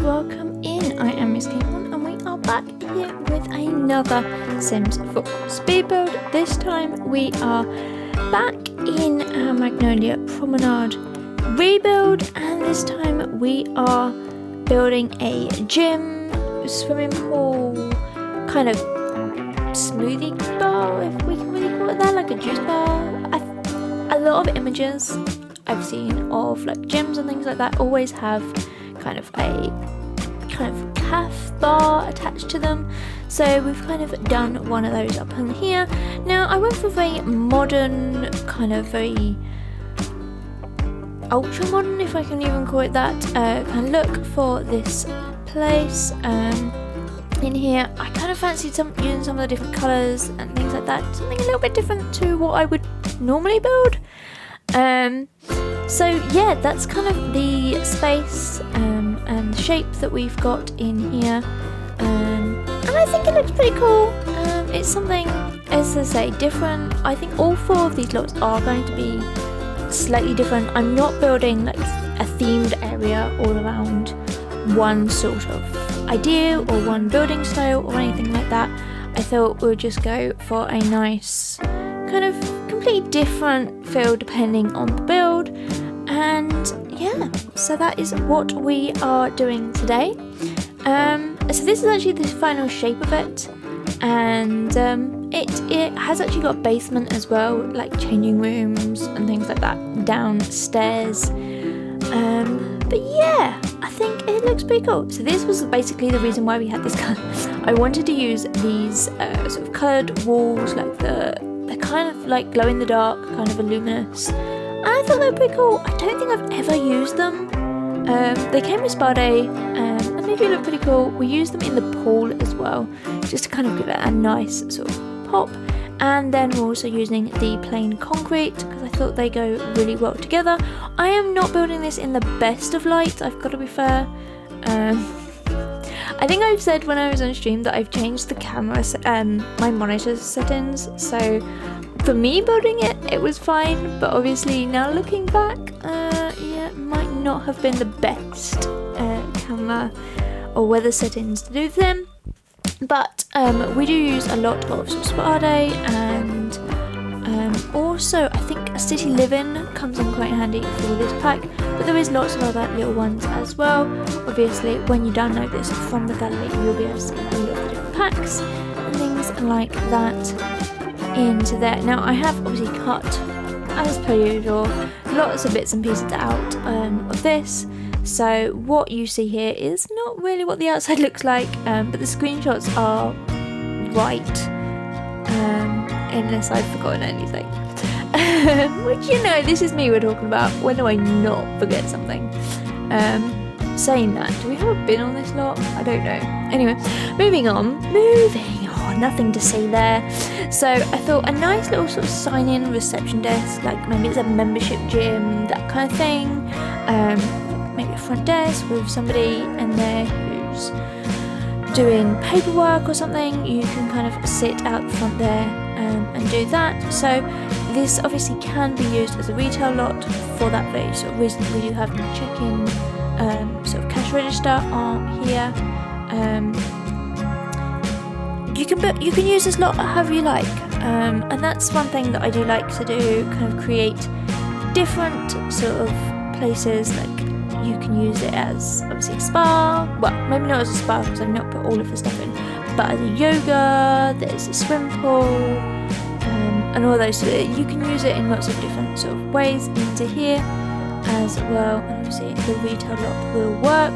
welcome in. I am MissKinghorn and we are back here with another Sims 4 speed build. This time we are back in our Magnolia Promenade rebuild, and this time we are building a gym, swimming pool, kind of smoothie bar, if we can really call it that, like a juice bar. A lot of images I've seen of like gyms and things like that always have kind of calf bar attached to them, so we've kind of done one of those up in here. Now I went for a very modern, kind of very ultra modern, if I can even call it that, kind of look for this place. In here I kind of fancied using some of the different colours and things like that, something a little bit different to what I would normally build. So yeah, that's kind of the space and the shape that we've got in here, and I think it looks pretty cool. It's something, as I say, different. I think all 4 of these lots are going to be slightly different. I'm not building like a themed area all around one sort of idea or one building style or anything like that. I thought we'll just go for a nice kind of completely different feel depending on the build, and yeah, so that is what we are doing today. So this is actually the final shape of it, and it has actually got a basement as well, like changing rooms and things like that downstairs. But yeah, I think it looks pretty cool. So this was basically the reason why we had this colour. I wanted to use these sort of coloured walls, like they're kind of like glow in the dark, kind of a luminous. And I thought they were pretty cool. I don't think I've ever used them. They came with Spa Day, and they do look pretty cool. We used them in the pool as well, just to kind of give it a nice sort of pop. And then we're also using the plain concrete because I thought they go really well together. I am not building this in the best of light, I've got to be fair. I think I've said when I was on stream that I've changed the camera, my monitor settings, so for me building it, it was fine, but obviously now looking back, yeah, it might not have been the best camera or weather settings to do them. But we do use a lot of sort of Spa Day, and also I think a City Living comes in quite handy for this pack, but there is lots of other little ones as well. Obviously when you download this from the gallery, you'll be able to see all of the different packs and things like that into there. Now I have obviously cut, as per usual, lots of bits and pieces out of this. So what you see here is not really what the outside looks like, but the screenshots are right, unless I've forgotten anything. Which, you know, this is me we're talking about. When do I not forget something? Saying that, do we have a bin on this lot? I don't know. Anyway, moving on, nothing to see there. So I thought a nice little sort of sign-in reception desk, like maybe it's a membership gym, that kind of thing. Maybe a front desk with somebody in there who's doing paperwork or something. You can kind of sit out the front there and do that. So this obviously can be used as a retail lot for that very sort of reason. We do have the check-in sort of cash register on here. You can use this lot however you like, and that's one thing that I do like to do, kind of create different sort of places. Like you can use it as obviously a spa, well maybe not as a spa because I've not put all of the stuff in, but as a yoga, there's a swim pool, and all those. So you can use it in lots of different sort of ways into here as well, and obviously the retail lot will work.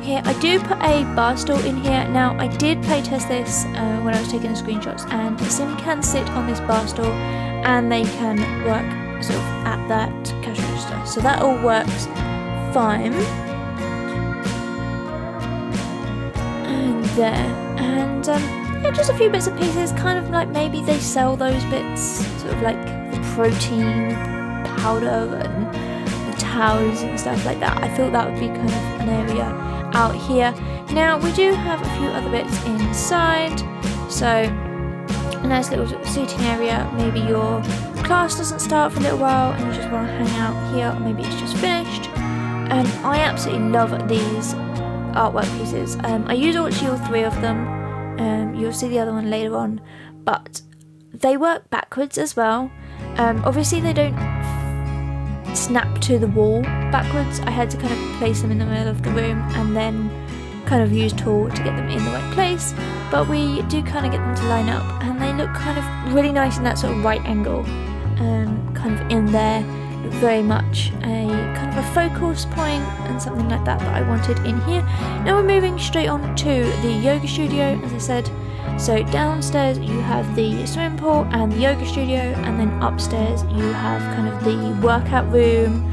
Here I do put a bar stool in here. Now I did playtest this when I was taking the screenshots, and the sim can sit on this bar stool and they can work sort of at that cash register, so that all works fine. And there, and yeah, just a few bits and pieces, kind of like maybe they sell those bits, sort of like the protein powder and the towels and stuff like that. I thought that would be kind of an area out here. Now we do have a few other bits inside, so a nice little seating area. Maybe your class doesn't start for a little while and you just want to hang out here, or maybe it's just finished. I absolutely love these artwork pieces. I use actually all 3 of them. You'll see the other one later on, but they work backwards as well. Obviously they don't snap to the wall backwards. I had to kind of place them in the middle of the room and then kind of use tool to get them in the right place, but we do kind of get them to line up, and they look kind of really nice in that sort of right angle, kind of in there, very much a kind of a focus point and something like that I wanted in here. Now we're moving straight on to the yoga studio, as I said. So downstairs you have the swimming pool and the yoga studio, and then upstairs you have kind of the workout room,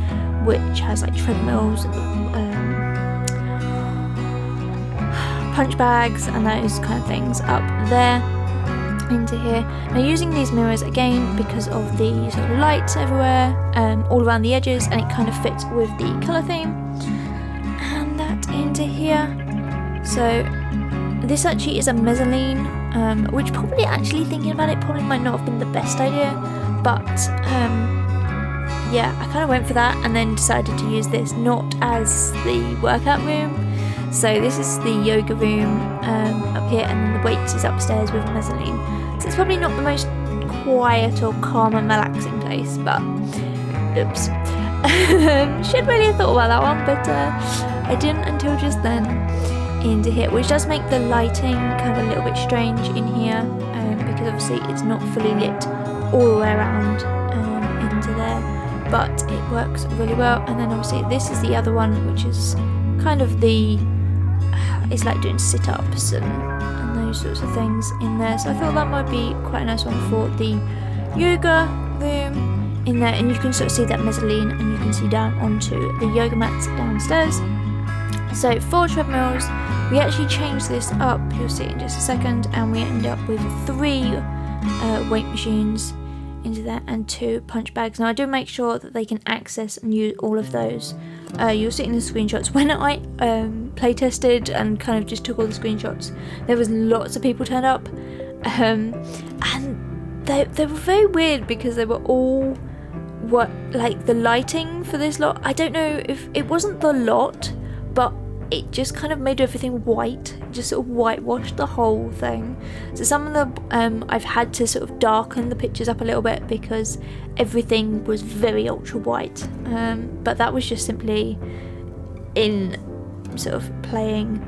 which has like treadmills, punch bags and those kind of things up there into here. Now using these mirrors again because of the sort of lights everywhere, all around the edges, and it kind of fits with the colour theme. And that into here. So this actually is a mezzanine, which probably, actually thinking about it, probably might not have been the best idea, but yeah, I kind of went for that and then decided to use this not as the workout room. So this is the yoga room up here, and then the weights is upstairs with a mezzanine. So it's probably not the most quiet or calm and relaxing place, but oops. Should really have thought about that one, but I didn't until just then. Into here, which does make the lighting kind of a little bit strange in here, because obviously it's not fully lit all the way around into there, but it works really well. And then obviously this is the other one, which is kind of the it's like doing sit-ups and those sorts of things in there, so I thought that might be quite a nice one for the yoga room in there. And you can sort of see that mezzanine, and you can see down onto the yoga mats downstairs. So 4 treadmills. We actually changed this up, you'll see in just a second, and we end up with 3 weight machines into there and 2 punch bags. Now I do make sure that they can access and use all of those. You'll see in the screenshots. When I play tested and kind of just took all the screenshots, there was lots of people turned up, and they were very weird because they were all like the lighting for this lot. I don't know if it wasn't the lot, but it just kind of made everything white, just sort of whitewashed the whole thing. So some of the I've had to sort of darken the pictures up a little bit because everything was very ultra white, but that was just simply in sort of playing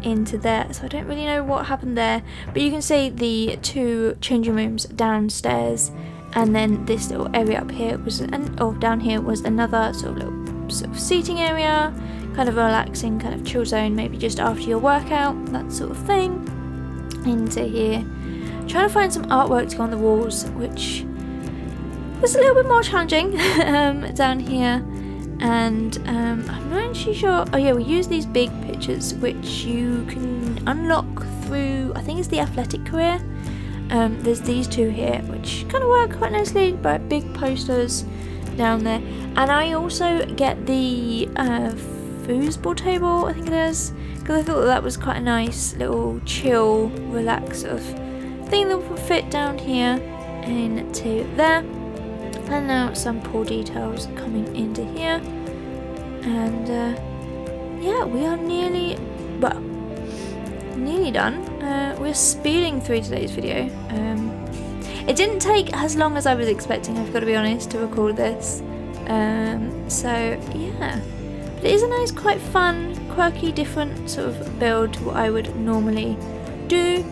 into there, so I don't really know what happened there. But you can see the 2 changing rooms downstairs, and then this little area up here was down here was another sort of seating area, kind of a relaxing kind of chill zone, maybe just after your workout, that sort of thing. Into here, trying to find some artwork to go on the walls, which was a little bit more challenging down here. And I'm not actually sure. Oh yeah, we use these big pictures which you can unlock through, I think it's the athletic career. There's these 2 here which kind of work quite nicely, but big posters down there. And I also get the foosball table, I think it is, because I thought that was quite a nice little chill, relax sort of thing that would fit down here into there. And now some pool details coming into here, and yeah, we are nearly done. We're speeding through today's video. It didn't take as long as I was expecting, I've got to be honest, to record this. So yeah, but it is a nice, quite fun, quirky, different sort of build to what I would normally do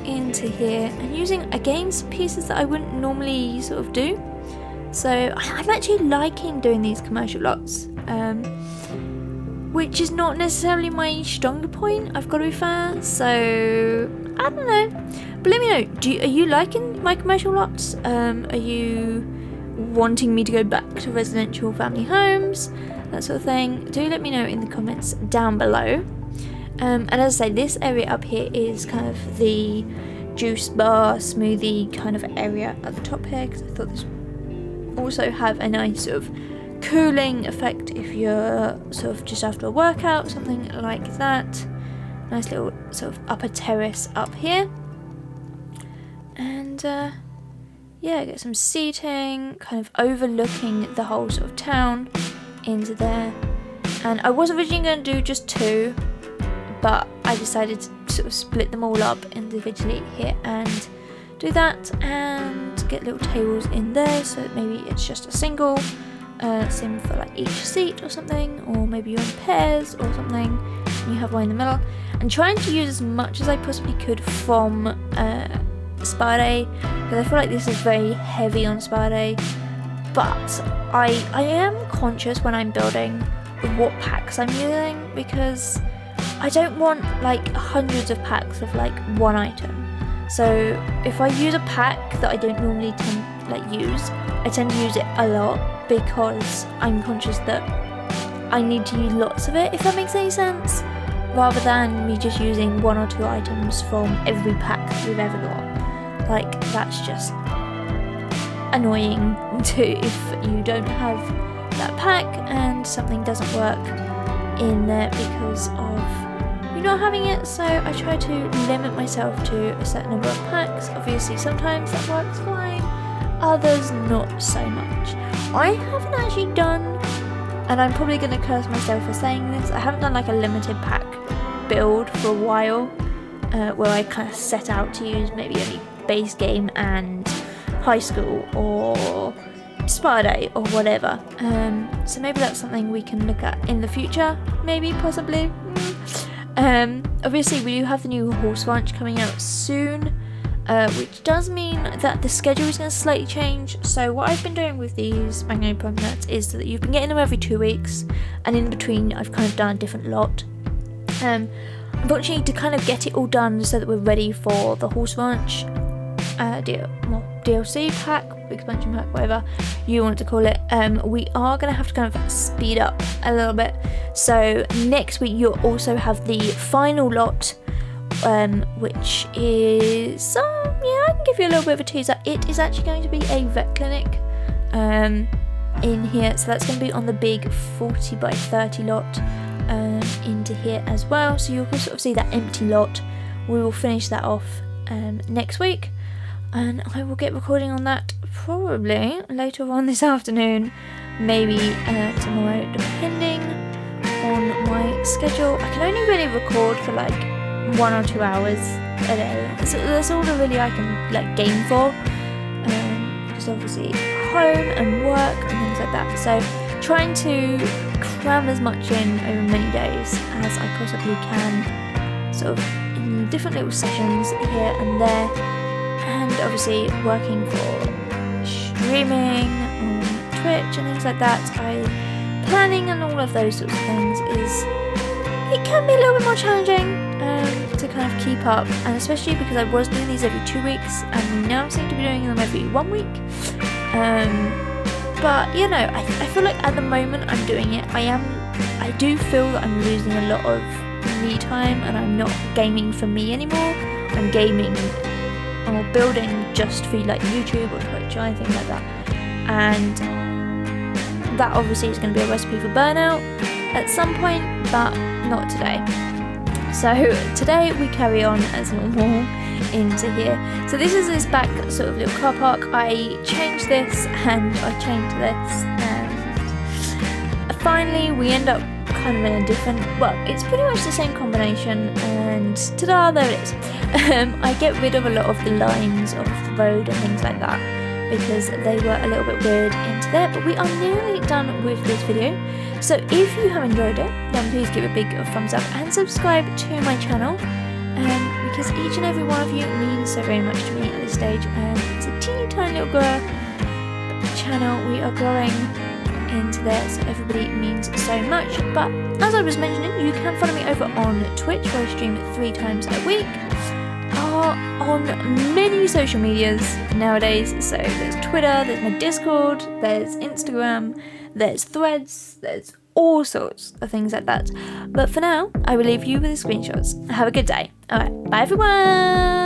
into here, and using again some pieces that I wouldn't normally sort of do. So I'm actually liking doing these commercial lots, which is not necessarily my stronger point, I've got to be fair. So I don't know, but let me know, are you liking my commercial lots? Are you wanting me to go back to residential family homes, that sort of thing? Do let me know in the comments down below. And as I say, this area up here is kind of the juice bar, smoothie kind of area at the top here, because I thought this would also have a nice sort of cooling effect if you're sort of just after a workout, something like that. Nice little sort of upper terrace up here. And yeah, get some seating, kind of overlooking the whole sort of town into there. And I was originally going to do just 2, but I decided to sort of split them all up individually here and do that, and get little tables in there so that maybe it's just a single sim for like each seat or something, or maybe you're in pairs or something and you have one in the middle. And trying to use as much as I possibly could from Spa Day, because I feel like this is very heavy on Spa Day, but I am conscious when I'm building of what packs I'm using, because I don't want like hundreds of packs of like one item. So if I use a pack that I don't normally use, I tend to use it a lot because I'm conscious that I need to use lots of it, if that makes any sense, rather than me just using 1 or 2 items from every pack that we've ever got. Like, that's just annoying too if you don't have that pack and something doesn't work in there because of you not having it. So I try to limit myself to a certain number of packs. Obviously sometimes that works fine, others not so much. I haven't actually done, and I'm probably going to curse myself for saying this, I haven't done like a limited pack build for a while, where I kind of set out to use maybe only base game and high school or Spa Day or whatever. So maybe that's something we can look at in the future, maybe, possibly. Obviously we do have the new horse ranch coming out soon, which does mean that the schedule is going to slightly change. So what I've been doing with these Magnolia Promenades is that you've been getting them every 2 weeks, and in between I've kind of done a different lot. Unfortunately, to kind of get it all done so that we're ready for the horse ranch DLC pack, expansion pack, whatever you want to call it, we are going to have to kind of speed up a little bit. So next week you'll also have the final lot, which is I can give you a little bit of a teaser. It is actually going to be a vet clinic in here, so that's going to be on the big 40 by 30 lot into here as well. So you'll sort of see that empty lot. We will finish that off next week, and I will get recording on that probably later on this afternoon, maybe tomorrow, depending on my schedule. I can only really record for like 1 or 2 hours a day. That's all that really I can like game for, because obviously home and work and things like that. So trying to cram as much in over many days as I possibly can, sort of in different little sessions here and there, and obviously working for streaming on Twitch and things like that. Planning and all of those sorts of things it can be a little bit more challenging to kind of keep up, and especially because I was doing these every 2 weeks and we now seem to be doing them every 1 week. But you know, I feel like at the moment I'm doing it, I do feel that I'm losing a lot of me time, and I'm not gaming for me anymore. I'm gaming or building just for like YouTube or Twitch or anything like that, and that obviously is going to be a recipe for burnout at some point, but not today. So today we carry on as normal into here. So this is this back sort of little car park. I changed this and I changed this, and finally we end up kind of in a different, well, it's pretty much the same combination, and ta-da, there it is. I get rid of a lot of the lines of the road and things like that because they were a little bit weird into there, but we are nearly done with this video. So if you have enjoyed it, then please give a big thumbs up and subscribe to my channel, because each and every one of you means so very much to me at this stage, and it's a teeny tiny little channel. We are growing into there, so everybody means so much. But as I was mentioning, you can follow me over on Twitch, where I stream 3 times a week, on many social medias nowadays. So there's Twitter, there's my Discord, there's Instagram, there's Threads, there's all sorts of things like that. But for now, I will leave you with the screenshots. Have a good day. Alright, bye everyone!